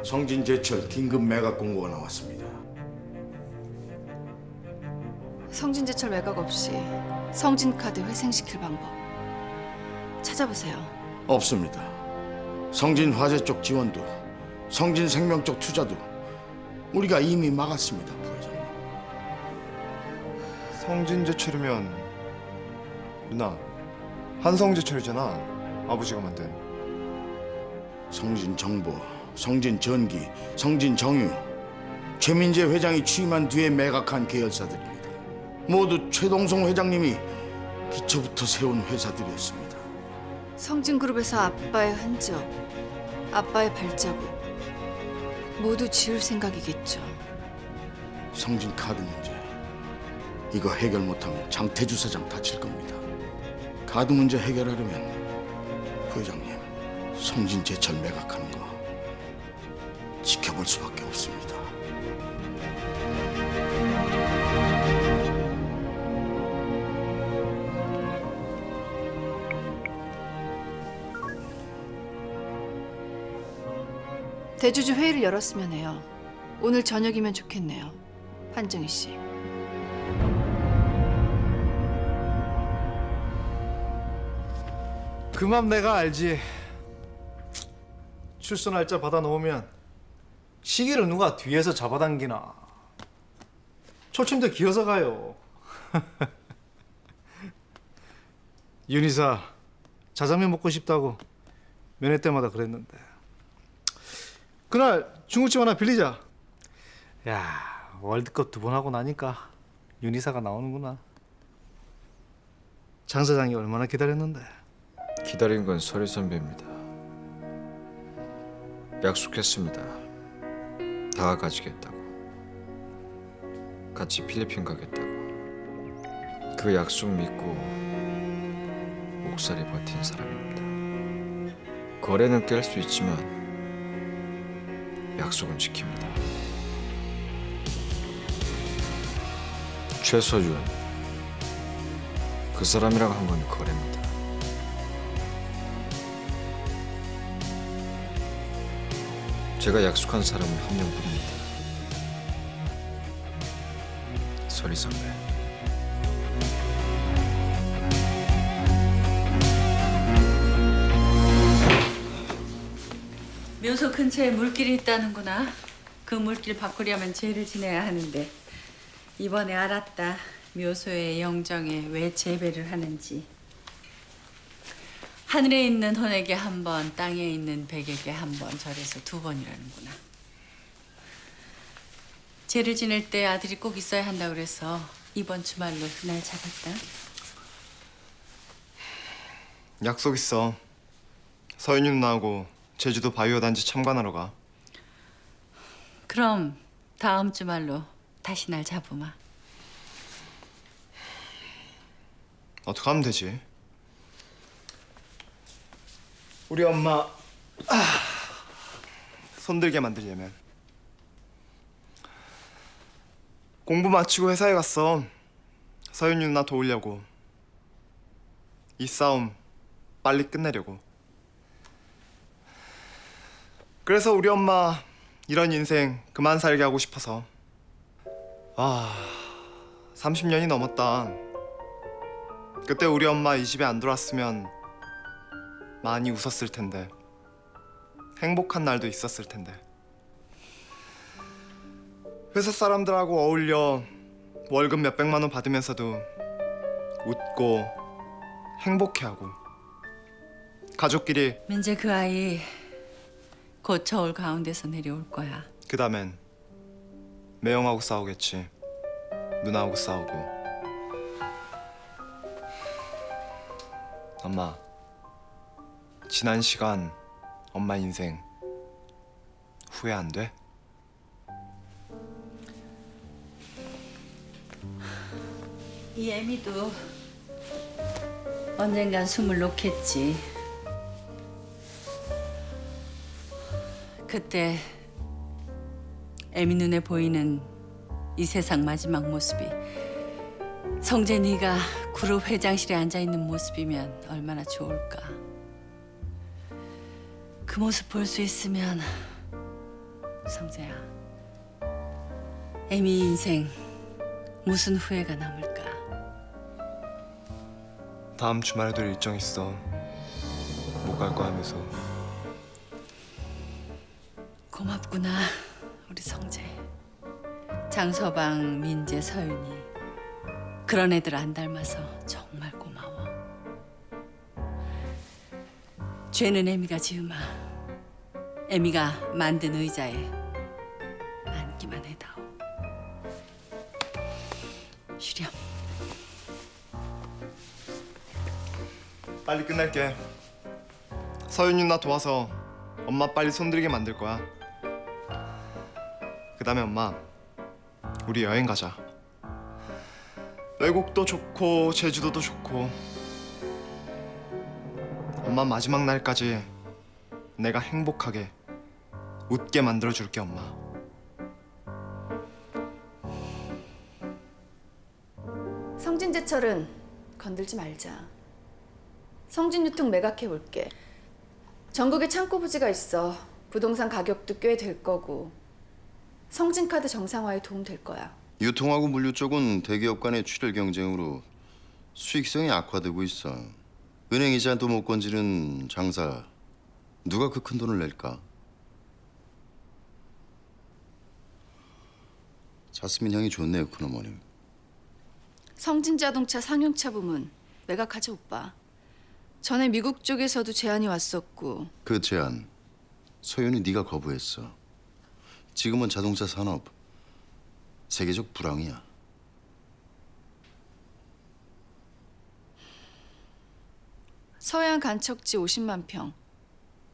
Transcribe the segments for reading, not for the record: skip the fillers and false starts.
성진제철 긴급 매각 공고가 나왔습니다. 성진제철 매각 없이 성진카드 회생시킬 방법 찾아보세요. 없습니다. 성진화재 쪽 지원도, 성진생명 쪽 투자도 우리가 이미 막았습니다, 부회장님. 성진제철이면 누나 한성제철이잖아. 아버지가 만든. 성진정보, 성진전기, 성진정유, 최민재 회장이 취임한 뒤에 매각한 계열사들입니다. 모두 최동성 회장님이 기초부터 세운 회사들이었습니다. 성진그룹에서 아빠의 흔적, 아빠의 발자국 모두 지울 생각이겠죠. 성진카드 문제, 이거 해결 못하면 장태주 사장 다칠 겁니다. 카드 문제 해결하려면 부회장님, 성진제철 매각하는 거 지켜볼 수밖에 없습니다. 대주주 회의를 열었으면 해요. 오늘 저녁이면 좋겠네요. 한정희 씨. 그 맘 내가 알지. 출소 날짜 받아 놓으면 시기를 누가 뒤에서 잡아당기나. 초침대 기어서 가요. 윤희사 자장면 먹고 싶다고 면회 때마다 그랬는데 그날 중국집 하나 빌리자. 야, 월드컵 2번 하고 나니까 윤희사가 나오는구나. 장 사장이 얼마나 기다렸는데. 기다린 건 서리 선배입니다. 약속했습니다. 다 가지겠다고. 같이 필리핀 가겠다고. 그 약속 믿고 옥살이 버틴 사람입니다. 거래는 깰 수 있지만 약속은 지킵니다. 최서준, 그 사람이랑 한 건 거래입니다. 제가 약속한 사람은 한 명뿐입니다. 서리 선배. 묘소 근처에 물길이 있다는구나. 그 물길 바꾸려면 죄를 지내야 하는데 이번에 알았다. 묘소의 영정에 왜 재배를 하는지. 하늘에 있는 혼에게 한 번, 땅에 있는 백에게 한 번, 절에서 2번이라는구나. 죄를 지낼 때 아들이 꼭 있어야 한다고 그래서 이번 주말로 날 잡았다. 약속 있어. 서윤이 누나하고 제주도 바이오 단지 참관하러 가. 그럼 다음 주말로 다시 날 잡으마. 어떻게 하면 되지? 우리 엄마 손들게 만들려면 공부 마치고 회사에 갔어. 서윤이 누나 도우려고. 이 싸움 빨리 끝내려고. 그래서 우리 엄마 이런 인생 그만 살게 하고 싶어서. 30년이 넘었다. 그때 우리 엄마 이 집에 안 들어왔으면 많이 웃었을 텐데, 행복한 날도 있었을 텐데. 회사 사람들하고 어울려 월급 몇백만 원 받으면서도 웃고 행복해하고. 가족끼리. 민재 그 아이 곧 저울 가운데서 내려올 거야. 그 다음엔 매형하고 싸우겠지. 누나하고 싸우고. 엄마, 지난 시간 엄마 인생 후회 안 돼? 이 애미도 언젠간 숨을 놓겠지. 그때 애미 눈에 보이는 이 세상 마지막 모습이 성재 네가 그룹 회장실에 앉아있는 모습이면 얼마나 좋을까. 그 모습 볼 수 있으면 성재야, 애미 인생 무슨 후회가 남을까? 다음 주말에도 일정 있어. 못 갈 거 하면서. 고맙구나, 우리 성재. 장서방, 민재, 서윤이 그런 애들 안 닮아서 정말 고마워. 죄는 애미가 지으마. 애미가 만든 의자에 앉기만 해다오. 유렴. 빨리 끝낼게. 서윤 누나 도와서 엄마 빨리 손들게 만들 거야. 그다음에 엄마, 우리 여행 가자. 외국도 좋고 제주도도 좋고. 엄마 마지막 날까지 내가 행복하게 웃게 만들어 줄게, 엄마. 성진제철은 건들지 말자. 성진유통 매각해 올게. 전국에 창고 부지가 있어. 부동산 가격도 꽤 될 거고. 성진카드 정상화에 도움 될 거야. 유통하고 물류 쪽은 대기업 간의 출혈 경쟁으로 수익성이 악화되고 있어. 은행 이자도 못 건지는 장사. 누가 그 큰 돈을 낼까? 자스민 향이 좋네요, 큰어머님. 성진자동차 상용차 부문 매각하자, 오빠. 전에 미국 쪽에서도 제안이 왔었고. 그 제안 서윤이 네가 거부했어. 지금은 자동차 산업 세계적 불황이야. 서해안 간척지 50만 평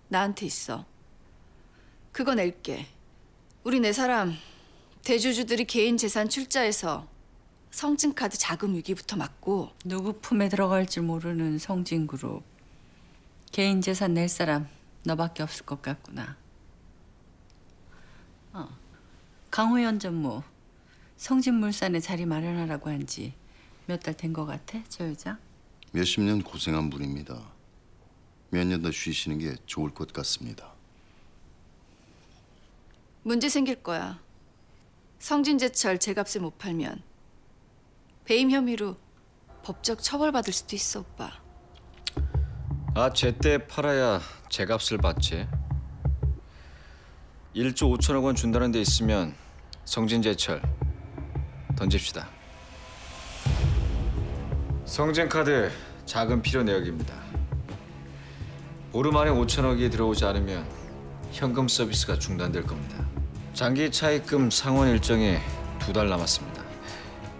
나한테 있어. 그거 낼게. 우리 네 사람 대주주들이 개인 재산 출자해서 성진카드 자금 위기부터 막고. 누구 품에 들어갈 줄 모르는 성진그룹. 개인 재산 낼 사람 너밖에 없을 것 같구나. 강호연 전무, 성진물산에 자리 마련하라고 한 지 몇 달 된 것 같아, 저 여자? 몇십 년 고생한 분입니다. 몇 년 더 쉬시는 게 좋을 것 같습니다. 문제 생길 거야. 성진제철 제값에 못 팔면 배임 혐의로 법적 처벌받을 수도 있어, 오빠. 아, 제때 팔아야 제값을 받지. 1조 5천억 원 준다는 데 있으면 성진제철 던집시다. 성진카드 자금 필요 내역입니다. 보름 안에 5천억이 들어오지 않으면 현금 서비스가 중단될 겁니다. 장기 차입금 상환 일정이 2달 남았습니다.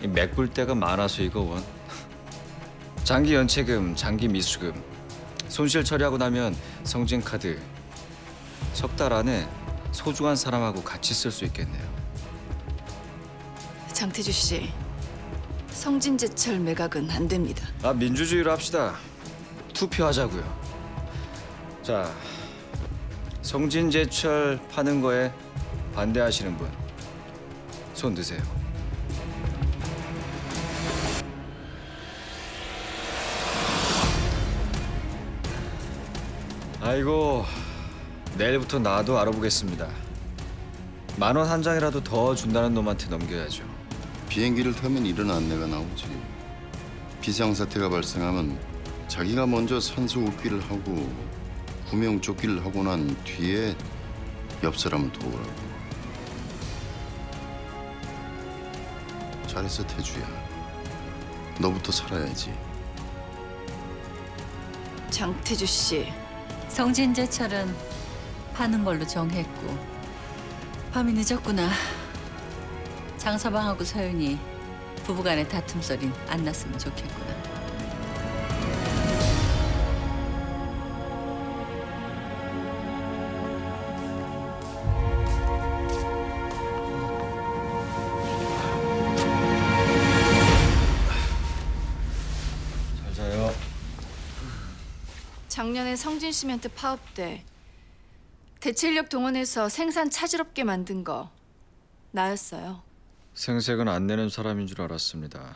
이 메꿀 데가 많아서 이거 원. 장기 연체금, 장기 미수금 손실 처리하고 나면 성진카드 석 달 안에 소중한 사람하고 같이 쓸 수 있겠네요. 장태주 씨, 성진제철 매각은 안 됩니다. 아, 민주주의로 합시다. 투표하자고요. 자, 성진제철 파는 거에 반대하시는 분 손 드세요. 아이고, 내일부터 나도 알아보겠습니다. 10,000원 한 장이라도 더 준다는 놈한테 넘겨야죠. 비행기를 타면 이런 안내가 나오지. 비상사태가 발생하면 자기가 먼저 산소 호흡기를 하고 구명조끼를 하고 난 뒤에 옆 사람을 도우라고. 잘했어, 태주야. 너부터 살아야지. 장태주 씨, 성진제철은 파는 걸로 정했고. 밤이 늦었구나. 장서방하고 서윤이 부부간의 다툼 소린 안 났으면 좋겠구나. 잘 자요. 작년에 성진시멘트 파업 때 대체인력 동원해서 생산 차질없게 만든 거 나였어요. 생색은 안 내는 사람인 줄 알았습니다.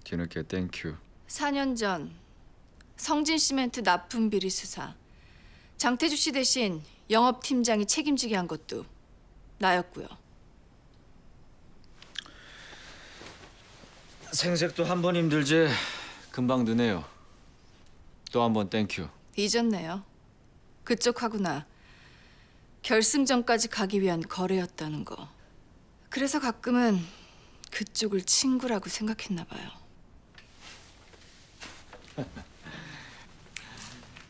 뒤늦게 땡큐. 4년 전 성진시멘트 납품 비리 수사 장태주 씨 대신 영업팀장이 책임지게 한 것도 나였고요. 생색도 한 번 힘들지 금방 느네요. 또 한 번 땡큐. 잊었네요. 그쪽하고나 결승전까지 가기 위한 거래였다는 거. 그래서 가끔은 그쪽을 친구라고 생각했나 봐요.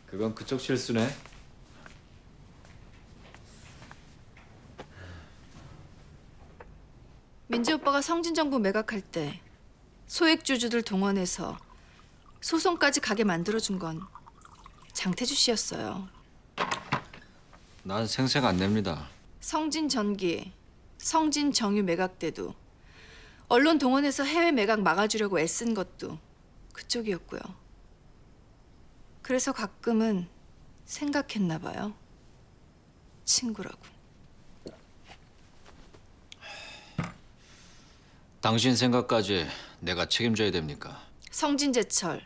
그건 그쪽 실수네. 민지 오빠가 성진정부 매각할 때 소액주주들 동원해서 소송까지 가게 만들어준 건 장태주 씨였어요. 난 생색 안 냅니다. 성진전기, 성진정유 매각 때도 언론 동원해서 해외 매각 막아주려고 애쓴 것도 그쪽이었고요. 그래서 가끔은 생각했나 봐요. 친구라고. 당신 생각까지 내가 책임져야 됩니까? 성진제철.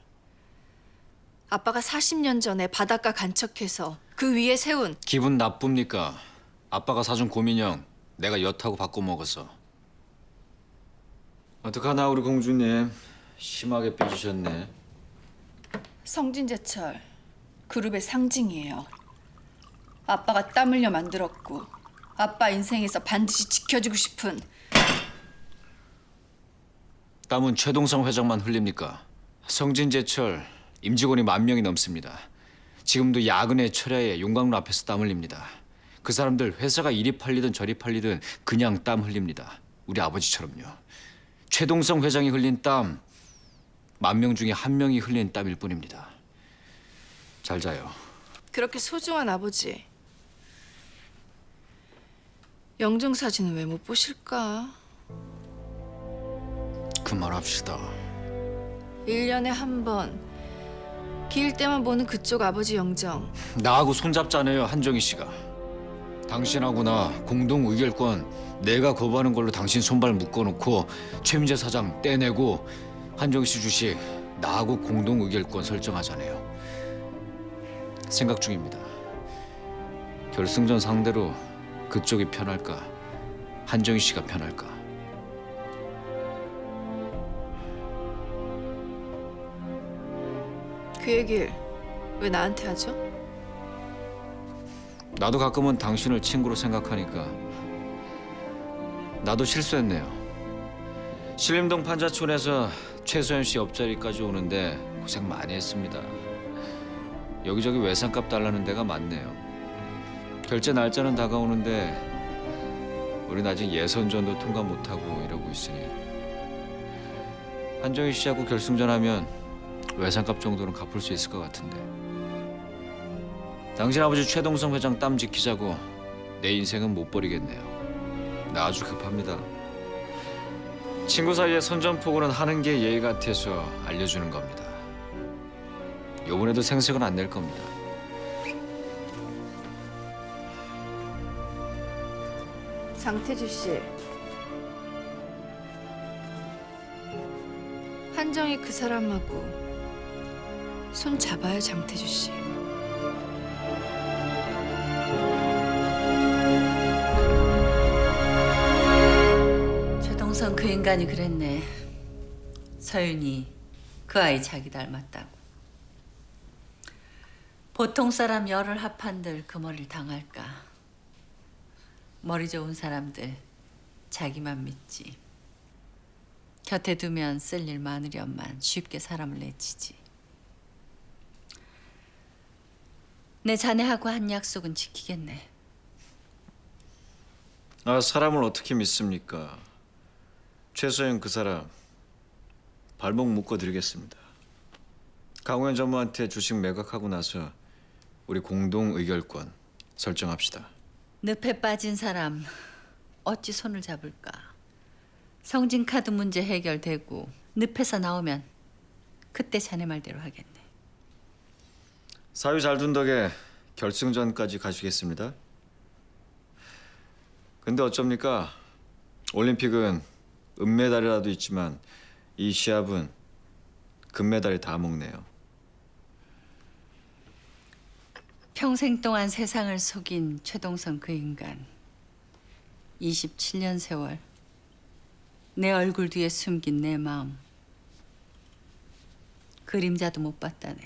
아빠가 40년 전에 바닷가 간척해서 그 위에 세운 기분 나쁩니까? 아빠가 사준 고민형 내가 엿하고 바꿔 먹었어. 어떡하나 우리 공주님 심하게 삐지셨네. 성진제철 그룹의 상징이에요. 아빠가 땀 흘려 만들었고 아빠 인생에서 반드시 지켜주고 싶은. 땀은 최동성 회장만 흘립니까? 성진제철 임직원이 10,000명이 넘습니다. 지금도 야근의 철야에 용광로 앞에서 땀 흘립니다. 그 사람들 회사가 이리 팔리든 저리 팔리든 그냥 땀 흘립니다. 우리 아버지처럼요. 최동성 회장이 흘린 땀 10,000명 중에 1명이 흘린 땀일 뿐입니다. 잘 자요. 그렇게 소중한 아버지. 영정 사진은 왜 못 보실까? 그만합시다. 1년에 한 번 기일 때만 보는 그쪽 아버지 영정. 나하고 손잡자네요, 한정희 씨가. 당신하고 나 공동 의결권 내가 거부하는 걸로 당신 손발 묶어놓고 최민재 사장 떼내고 한정희 씨 주식 나하고 공동 의결권 설정하자네요. 생각 중입니다. 결승전 상대로 그쪽이 편할까, 한정희 씨가 편할까. 그 얘기를 왜 나한테 하죠? 나도 가끔은 당신을 친구로 생각하니까 나도 실수했네요. 신림동 판자촌에서 최소연 씨 옆자리까지 오는데 고생 많이 했습니다. 여기저기 외상값 달라는 데가 많네요. 결제 날짜는 다가오는데 우린 아직 예선전도 통과 못하고 이러고 있으니 한정희 씨하고 결승전하면 외상값 정도는 갚을 수 있을 것 같은데. 당신 아버지 최동성 회장 땀 지키자고 내 인생은 못 버리겠네요. 나 아주 급합니다. 친구 사이에 선전포고는 하는 게 예의 같아서 알려주는 겁니다. 요번에도 생색은 안 낼 겁니다. 장태주 씨. 한정이 그 사람하고 손 잡아요, 장태주 씨. 최동선 그 인간이 그랬네. 서윤이 그 아이 자기 닮았다고. 보통 사람 열을 합한들 그 머리를 당할까. 머리 좋은 사람들 자기만 믿지. 곁에 두면 쓸 일 많으련만 쉽게 사람을 내치지. 내 자네하고 한 약속은 지키겠네. 아, 사람을 어떻게 믿습니까? 최소연 그 사람 발목 묶어드리겠습니다. 강우현 전무한테 주식 매각하고 나서 우리 공동 의결권 설정합시다. 늪에 빠진 사람 어찌 손을 잡을까? 성진카드 문제 해결되고 늪에서 나오면 그때 자네 말대로 하겠네. 사유 잘 둔 덕에 결승전까지 가시겠습니다. 근데 어쩝니까? 올림픽은 은메달이라도 있지만 이 시합은 금메달이 다 먹네요. 평생 동안 세상을 속인 최동선 그 인간. 27년 세월. 내 얼굴 뒤에 숨긴 내 마음. 그림자도 못 봤다네.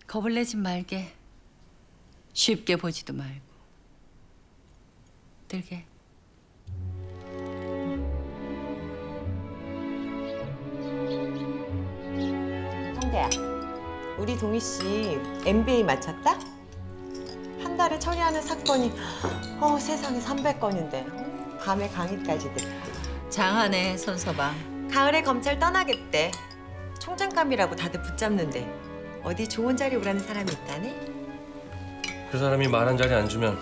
겁을 내지 말게. 쉽게 보지도 말고. 들게. 성대야, 우리 동희 씨 MBA 마쳤다? 한 달에 처리하는 사건이 세상에 300건인데 밤에 강의까지 듣고. 장하네, 손서방. 가을에 검찰 떠나겠대. 총장감이라고 다들 붙잡는데 어디 좋은 자리 오라는 사람이 있다네? 그 사람이 말한 자리 앉으면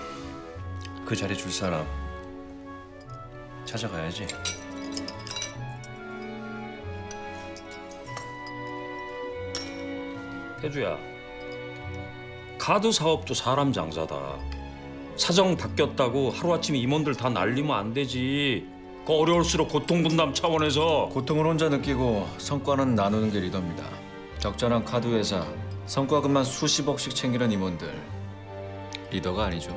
그 자리 줄 사람 찾아가야지. 태주야, 카드 사업도 사람 장사다. 사정 바뀌었다고 하루아침에 임원들 다 날리면 안 되지. 그 어려울수록 고통 분담 차원에서. 고통을 혼자 느끼고 성과는 나누는 게 리더입니다. 적절한 카드 회사, 성과금만 수십억씩 챙기는 임원들. 리더가 아니죠.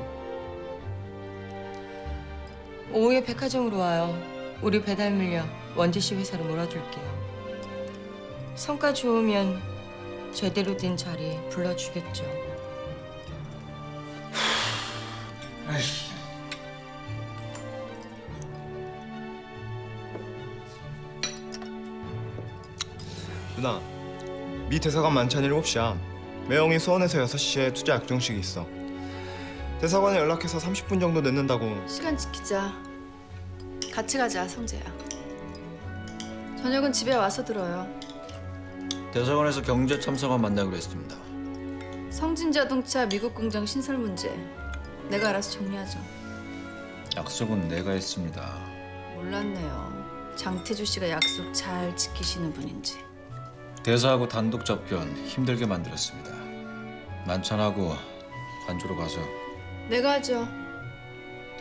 오후에 백화점으로 와요. 우리 배달 물량 원지 씨 회사로 몰아줄게요. 성과 좋으면 제대로 된 자리 불러주겠죠. 누나, 미 대사관 만찬 7시야. 매형이 수원에서 6시에 투자 약정식이 있어. 대사관에 연락해서 30분 정도 늦는다고. 시간 지키자. 같이 가자, 성재야. 저녁은 집에 와서 들어요. 대사관에서 경제 참사관 만나기로 했습니다. 성진자동차 미국 공장 신설 문제 내가 알아서 정리하죠. 약속은 내가 했습니다. 몰랐네요. 장태주 씨가 약속 잘 지키시는 분인지. 대사하고 단독 접견 힘들게 만들었습니다. 만찬하고 관주로 가서 내가 하죠.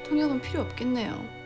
통역은 필요 없겠네요.